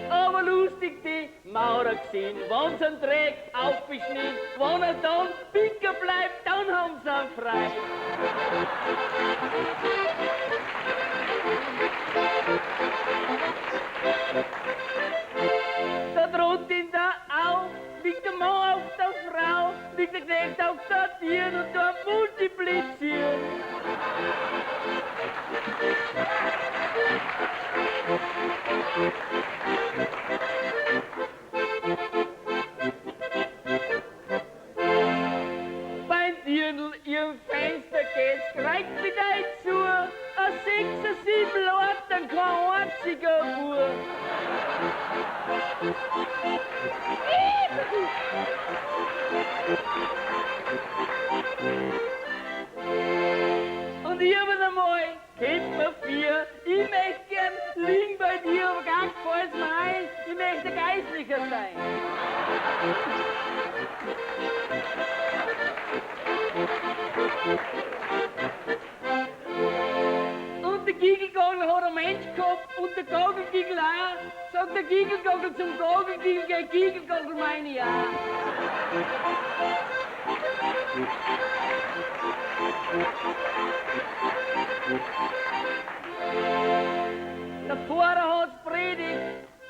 Aber lustig die Maurer gesehen, wenn sie einen Dreck aufbeschnitten, wenn er dann picker bleibt, dann haben sie ihn frei. Da droht ihn der auf, liegt der Mann auf der Frau, liegt der Knecht auf der Tier und da multiplizieren. Beim Dirndl ihrem Fenster geht's, greift mit ein zu, ein 6, 7 Lord, dann kein einziger Bur. Und ich hab einmal, kennt man 4, ich möchte gern liegen bei dir, aber gar gefällt's mir ein, ich möchte Geistlicher sein. Und der Gigelgagel hat einen Mensch gehabt und der Gagelgigel auch. Sagt der Gigelgagel zum Gagelgigel, gell, Gigelgagel meine ich auch. Der Pfarrer hat's predigt,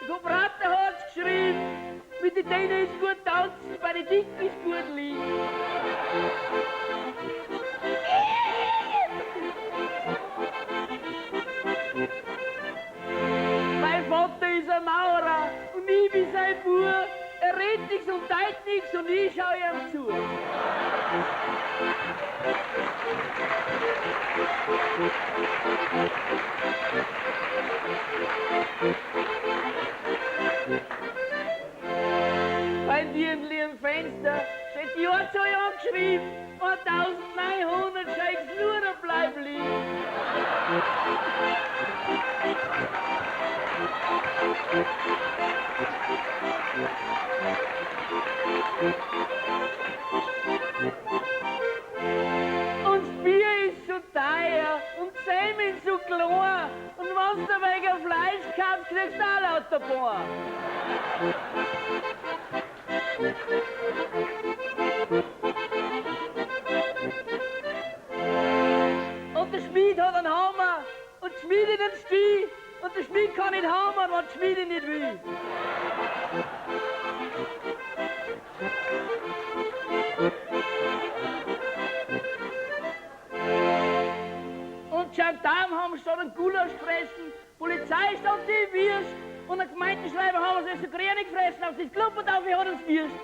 der Kobrater hat's geschrieben, mit den Dänen ist gut tanzen, bei den Dicken ist gut liegen. Mein Vater ist ein Maurer und ich bin sein Bub. Er redet nichts und teilt nichts und ich schau ihm zu. Beim Dirndl im Fenster steht die Jahrzahl angeschrieben, 1900 schreibt's nur noch bleib liegen. Und das Bier ist so teuer und die Semmeln so klein und wenn du wegen Fleisch kaufst, kriegst du auch lauter Paar. Und der Schmied hat einen Hammer und die Schmiede den Stiel und der Schmied kann nicht hammern, wenn die Schmiede nicht will. Und Gendarmen haben statt einen Gulasch gefressen, Polizei stand die Wirst und ein Gemeindeschreiber haben sie so Kräne gefressen, auf das Klumpert auf, wie hat uns Wirst.